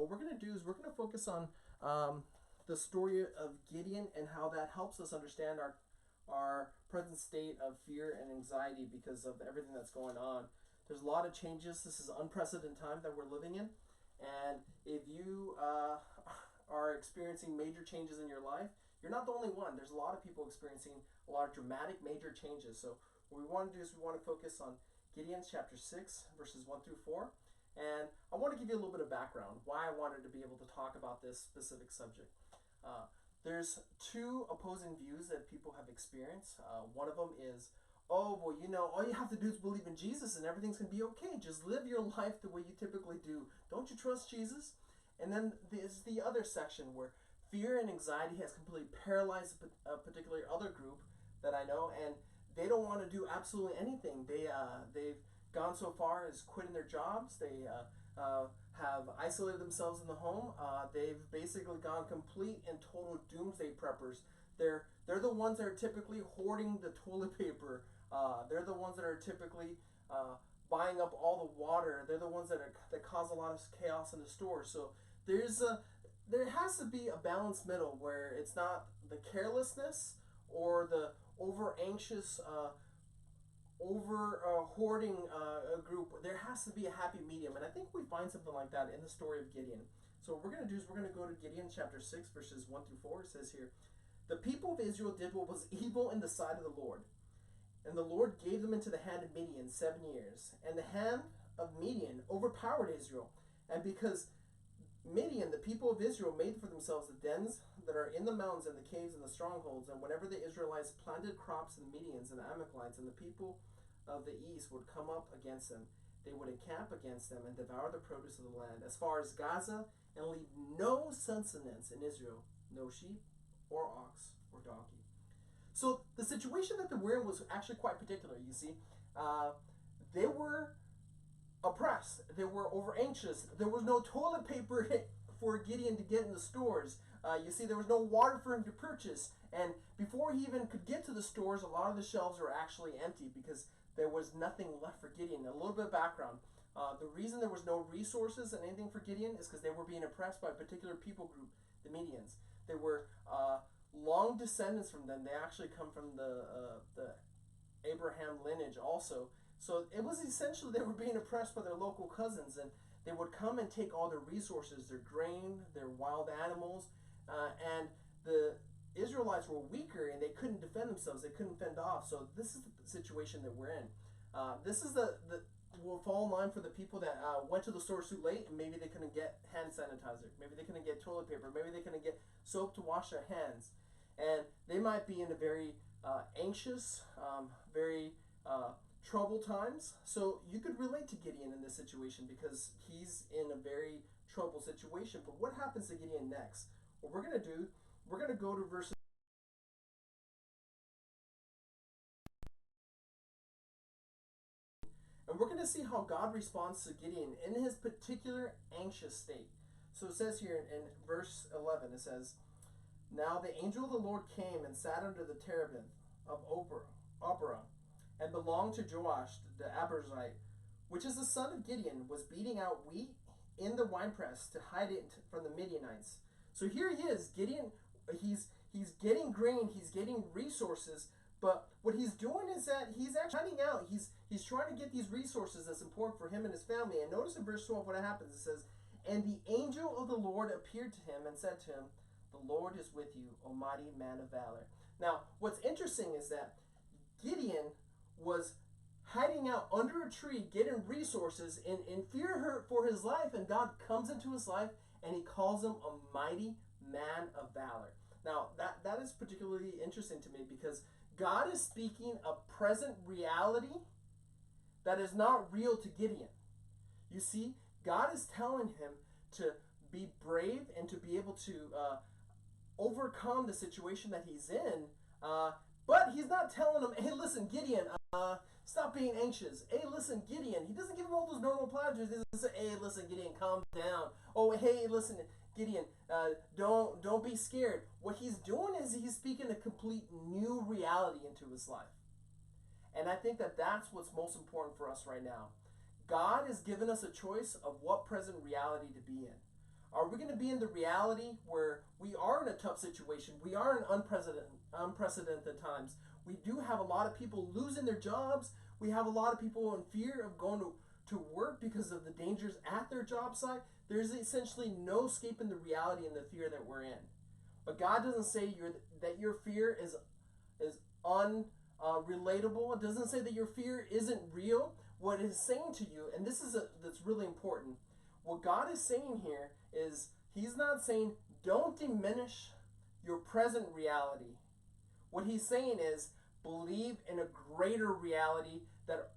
what we're going to do is we're going to focus on the story of Gideon and how that helps us understand our present state of fear and anxiety because of everything that's going on. There's a lot of changes. This is unprecedented time that we're living in, and if you are experiencing major changes in your life, you're not the only one. There's a lot of people experiencing a lot of dramatic major changes. So what we want to do is we want to focus on Gideon chapter 6 verses 1 through 4. And I want to give you a little bit of background why I wanted to be able to talk about this specific subject. There's two opposing views that people have experienced. One of them is, oh, well, all you have to do is believe in Jesus and everything's going to be okay. Just live your life the way you typically do. Don't you trust Jesus? And then there's the other section where fear and anxiety has completely paralyzed a particular other group that I know, and they don't want to do absolutely anything. They've gone so far as quitting their jobs. They have isolated themselves in the home. They've basically gone complete and total doomsday preppers. They're the ones that are typically hoarding the toilet paper. They're the ones that are typically buying up all the water. They're the ones that cause a lot of chaos in the store. So there has to be a balanced middle where it's not the carelessness or the over anxious hoarding group. There has to be a happy medium, and I think we find something like that in the story of Gideon. So what we're going to do is we're going to go to Gideon chapter 6 verses 1 through 4. It says here, the people of Israel did what was evil in the sight of the Lord, and the Lord gave them into the hand of Midian 7 years, and the hand of Midian overpowered Israel. And because Midian, the people of Israel, made for themselves the dens that are in the mountains and the caves and the strongholds, and whenever the Israelites planted crops, the Midians and the Amalekites and the people of the east would come up against them, they would encamp against them and devour the produce of the land as far as Gaza, and leave no sustenance in Israel, no sheep or ox or donkey. So the situation that they were in was actually quite particular. You see, they were oppressed. They were over anxious. There was no toilet paper for Gideon to get in the stores. You see, there was no water for him to purchase. And before he even could get to the stores, a lot of the shelves were actually empty because there was nothing left for Gideon. A little bit of background. The reason there was no resources and anything for Gideon is because they were being oppressed by a particular people group, the Medians. They were long descendants from them. They actually come from the Abraham lineage also. So it was essentially they were being oppressed by their local cousins, and they would come and take all their resources, their grain, their wild animals, and the Israelites were weaker and they couldn't defend themselves. They couldn't fend off. So this is the situation that we're in. This is the will fall in line for the people that went to the store too late and maybe they couldn't get hand sanitizer. Maybe they couldn't get toilet paper. Maybe they couldn't get soap to wash their hands. And they might be in a very anxious, very troubled times. So you could relate to Gideon in this situation because he's in a very troubled situation. But what happens to Gideon next? What we're going to do, we're going to go to verses. And we're going to see how God responds to Gideon in his particular anxious state. So it says here in verse 11, it says, now the angel of the Lord came and sat under the terebinth of Opera, and belonged to Joash the Abiezrite, which is the son of Gideon, was beating out wheat in the winepress to hide it from the Midianites. So here he is, Gideon. He's getting grain, he's getting resources, but what he's doing is that he's actually hiding out. He's trying to get these resources that's important for him and his family. And notice in verse 12 what happens. It says, and the angel of the Lord appeared to him and said to him, the Lord is with you, O mighty man of valor. Now, what's interesting is that Gideon was hiding out under a tree, getting resources in fear for his life, and God comes into his life and he calls him a mighty man of valor. Now, that is particularly interesting to me because God is speaking a present reality that is not real to Gideon. You see, God is telling him to be brave and to be able to overcome the situation that he's in, but he's not telling him, hey, listen, Gideon, stop being anxious. Hey, listen, Gideon. He doesn't give him all those normal platitudes. He doesn't say, hey, listen, Gideon, calm down. Oh, hey, listen, Gideon, don't be scared. What he's doing is he's speaking a complete new reality into his life. And I think that that's what's most important for us right now. God has given us a choice of what present reality to be in. Are we going to be in the reality where we are in a tough situation? We are in unprecedented times. We do have a lot of people losing their jobs. We have a lot of people in fear of going to work because of the dangers at their job site. There's essentially no escaping the reality and the fear that we're in. But God doesn't say that your fear is unrelatable. It doesn't say that your fear isn't real. What it is saying to you, and this is that's really important, what God is saying here is he's not saying don't diminish your present reality. What he's saying is believe in a greater reality that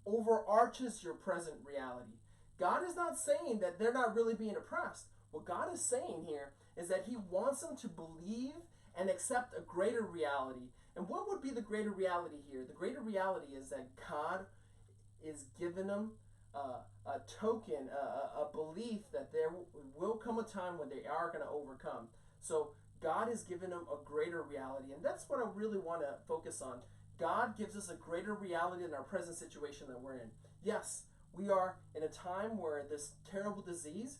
overarches your present reality. God is not saying that they're not really being oppressed. What God is saying here is that he wants them to believe and accept a greater reality. And what would be the greater reality here? The greater reality is that God is giving them a token, a belief that there will come a time when they are going to overcome. So God has given them a greater reality, and that's what I really want to focus on. God gives us a greater reality in our present situation that we're in. Yes, we are in a time where this terrible disease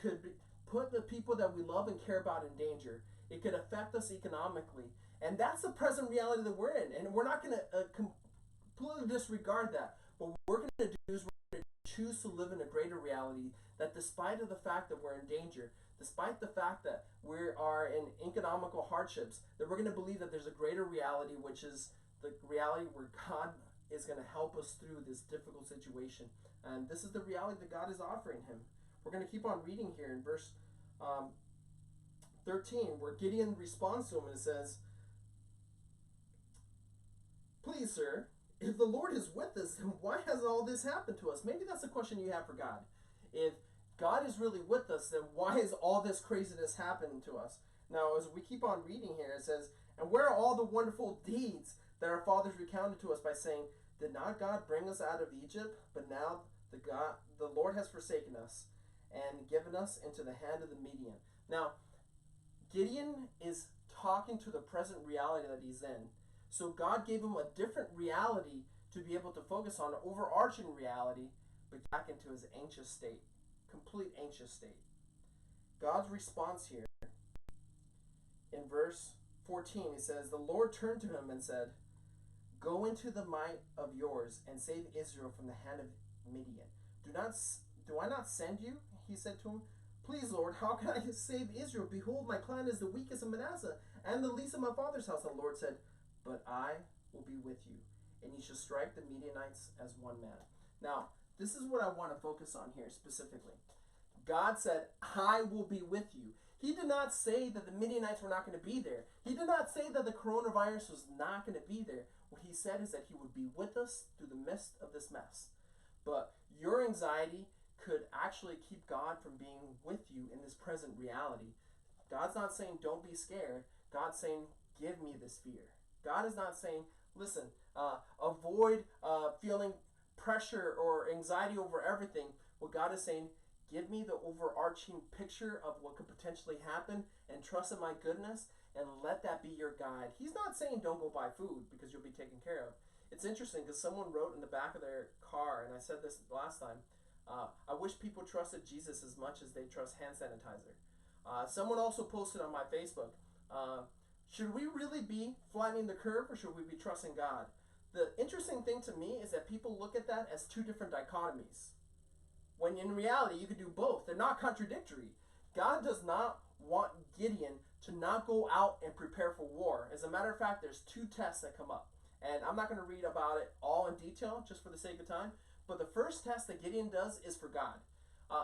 could put the people that we love and care about in danger. It could affect us economically, and that's the present reality that we're in, and we're not going to completely disregard that. What we're going to do is we're going to choose to live in a greater reality that despite of the fact that we're in danger, despite the fact that we are in economical hardships, that we're going to believe that there's a greater reality, which is the reality where God is going to help us through this difficult situation. And this is the reality that God is offering him. We're going to keep on reading here in verse 13, where Gideon responds to him and says, "Please, sir, if the Lord is with us, then why has all this happened to us?" Maybe that's a question you have for God. If God is really with us, then why is all this craziness happening to us? Now, as we keep on reading here, it says, "And where are all the wonderful deeds that our fathers recounted to us by saying, 'Did not God bring us out of Egypt?' But now the Lord has forsaken us and given us into the hand of the Midian." Now, Gideon is talking to the present reality that he's in. So God gave him a different reality to be able to focus on, overarching reality, but back into his anxious state, complete anxious state. God's response here in verse 14, he says, "The Lord turned to him and said, 'Go into the might of yours and save Israel from the hand of Midian. Do I not send you?' He said to him. 'Please, Lord, how can I save Israel? Behold, my clan is the weakest in Manasseh and the least of my father's house.' The Lord said, 'But I will be with you, and you shall strike the Midianites as one man.'" Now, this is what I want to focus on here specifically. God said, "I will be with you." He did not say that the Midianites were not going to be there. He did not say that the coronavirus was not going to be there. What he said is that he would be with us through the midst of this mess. But your anxiety could actually keep God from being with you in this present reality. God's not saying don't be scared. God's saying give me this fear. God is not saying, listen, avoid feeling pressure or anxiety over everything. What God is saying, give me the overarching picture of what could potentially happen and trust in my goodness and let that be your guide. He's not saying don't go buy food because you'll be taken care of. It's interesting because someone wrote in the back of their car, and I said this last time, I wish people trusted Jesus as much as they trust hand sanitizer. Someone also posted on my Facebook, should we really be flattening the curve or should we be trusting God? The interesting thing to me is that people look at that as two different dichotomies, when in reality you could do both. They're not contradictory. God does not want Gideon to not go out and prepare for war. As a matter of fact, there's two tests that come up. And I'm not going to read about it all in detail just for the sake of time. But the first test that Gideon does is for God.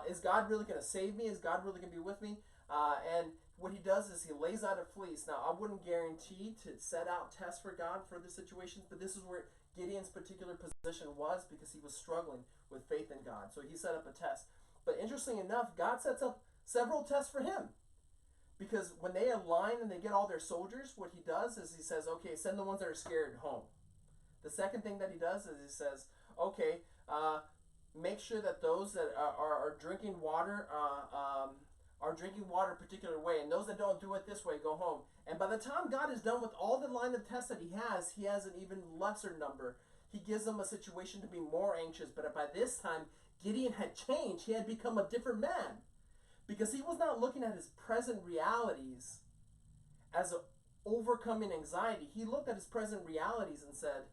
Is God really going to save me? Is God really going to be with me? And what he does is he lays out a fleece. Now, I wouldn't guarantee to set out tests for God for this situation, but this is where Gideon's particular position was because he was struggling with faith in God. So he set up a test. But interestingly enough, God sets up several tests for him. Because when they align and they get all their soldiers, what he does is he says, okay, send the ones that are scared home. The second thing that he does is he says, okay, make sure that those that are drinking water are drinking water a particular way, and those that don't do it this way go home. And by the time God is done with all the line of tests that he has an even lesser number. He gives them a situation to be more anxious, but by this time, Gideon had changed. He had become a different man. Because he was not looking at his present realities as a overcoming anxiety. He looked at his present realities and said,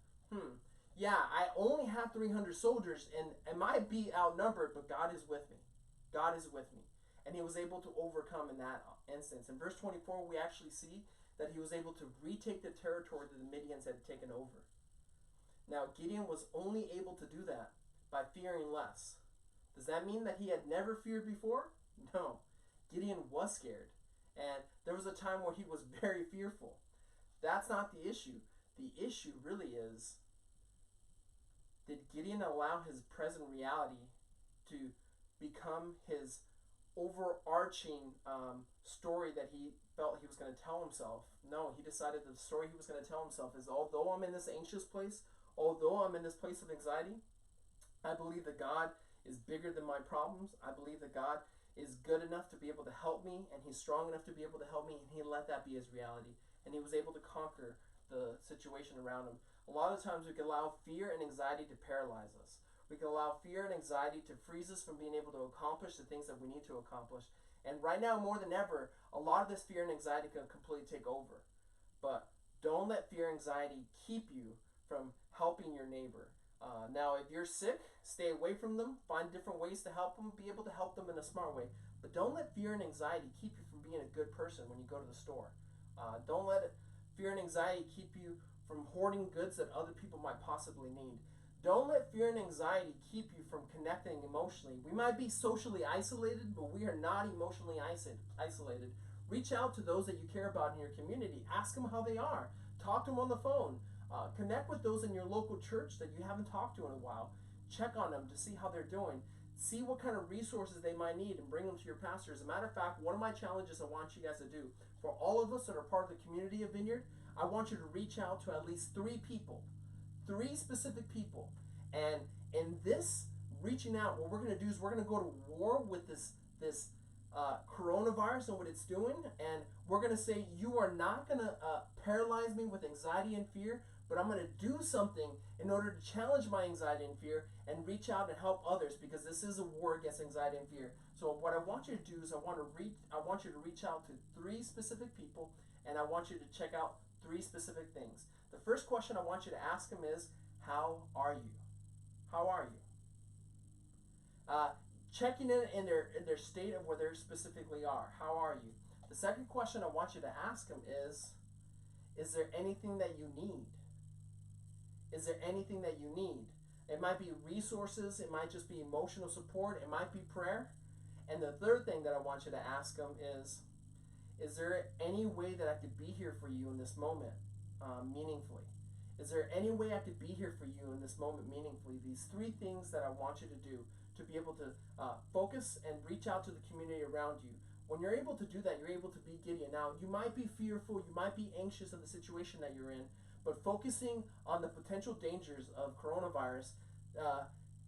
yeah, I only have 300 soldiers and I might be outnumbered, but God is with me. God is with me. And he was able to overcome in that instance. In verse 24, we actually see that he was able to retake the territory that the Midians had taken over. Now, Gideon was only able to do that by fearing less. Does that mean that he had never feared before? No. Gideon was scared. And there was a time where he was very fearful. That's not the issue. The issue really is, did Gideon allow his present reality to become his overarching story that he felt he was going to tell himself? No, he decided that the story he was going to tell himself is, although I'm in this anxious place, although I'm in this place of anxiety, I believe that God is bigger than my problems. I believe that God is good enough to be able to help me, and he's strong enough to be able to help me, and he let that be his reality. And he was able to conquer the situation around him. A lot of times we can allow fear and anxiety to paralyze us. We can allow fear and anxiety to freeze us from being able to accomplish the things that we need to accomplish. And right now, more than ever, a lot of this fear and anxiety can completely take over. But don't let fear and anxiety keep you from helping your neighbor. Now, if you're sick, stay away from them. Find different ways to help them. Be able to help them in a smart way. But don't let fear and anxiety keep you from being a good person when you go to the store. Don't let fear and anxiety keep you from hoarding goods that other people might possibly need. Don't let fear and anxiety keep you from connecting emotionally. We might be socially isolated, but we are not emotionally isolated. Reach out to those that you care about in your community. Ask them how they are. Talk to them on the phone. Connect with those in your local church that you haven't talked to in a while. Check on them to see how they're doing. See what kind of resources they might need and bring them to your pastor. As a matter of fact, one of my challenges I want you guys to do, for all of us that are part of the community of Vineyard, I want you to reach out to at least 3 people. 3 specific people. And in this reaching out, what we're going to do is we're going to go to war with this coronavirus and what it's doing. And we're going to say, you are not going to paralyze me with anxiety and fear, but I'm going to do something in order to challenge my anxiety and fear and reach out and help others, because this is a war against anxiety and fear. So what I want you to do is I want you to reach out to 3 specific people, and I want you to check out 3 specific things. The first question I want you to ask them is, how are you? How are you? Checking in their state of where they specifically are. How are you? The second question I want you to ask them is there anything that you need? Is there anything that you need? It might be resources. It might just be emotional support. It might be prayer. And the third thing that I want you to ask them is there any way that I could be here for you in this moment meaningfully? Is there any way I could be here for you in this moment meaningfully? These 3 things that I want you to do to be able to focus and reach out to the community around you. When you're able to do that, you're able to be Gideon. Now, you might be fearful, you might be anxious of the situation that you're in, but focusing on the potential dangers of coronavirus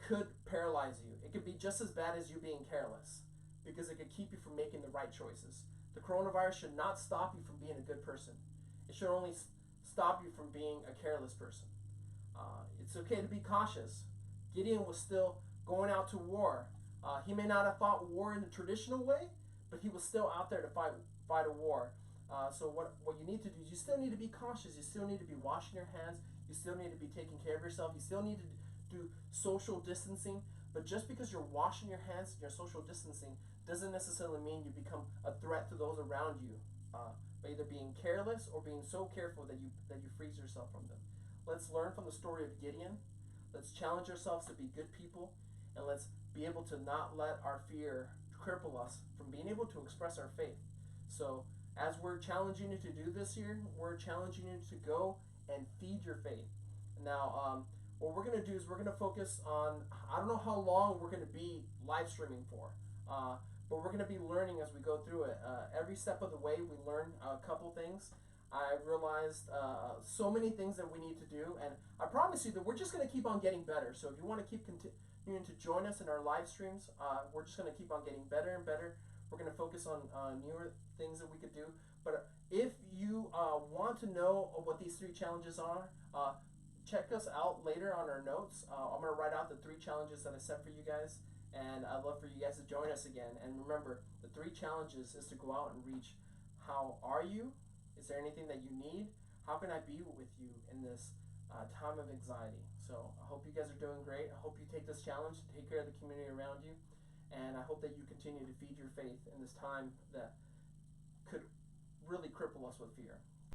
could paralyze you. It could be just as bad as you being careless, because it could keep you from making the right choices. The coronavirus should not stop you from being a good person. It should only stop you from being a careless person. It's okay to be cautious. Gideon was still going out to war. He may not have fought war in the traditional way, but he was still out there to fight a war. So what you need to do is you still need to be cautious. You still need to be washing your hands. You still need to be taking care of yourself. You still need to do social distancing. But just because you're washing your hands and you're social distancing doesn't necessarily mean you become a threat to those around you. By either being careless or being so careful that you freeze yourself from them. Let's learn from the story of Gideon. Let's challenge ourselves to be good people, and let's be able to not let our fear cripple us from being able to express our faith. So as we're challenging you to do this year, we're challenging you to go and feed your faith. Now, what we're going to do is we're going to focus on, I don't know how long we're going to be live streaming for, but we're going to be learning as we go through it. Every step of the way, we learn a couple things. I realized so many things that we need to do, and I promise you that we're just going to keep on getting better. So if you want to keep continuing to join us in our live streams, we're just going to keep on getting better and better. We're going to focus on newer things that we could do. But if you want to know what these 3 challenges are, check us out later on our notes. I'm going to write out the 3 challenges that I set for you guys, and I'd love for you guys to join us again. And remember, the 3 challenges is to go out and reach. How are you? Is there anything that you need? How can I be with you in this time of anxiety? So I hope you guys are doing great. I hope you take this challenge to take care of the community around you. And I hope that you continue to feed your faith in this time that could really cripple us with fear.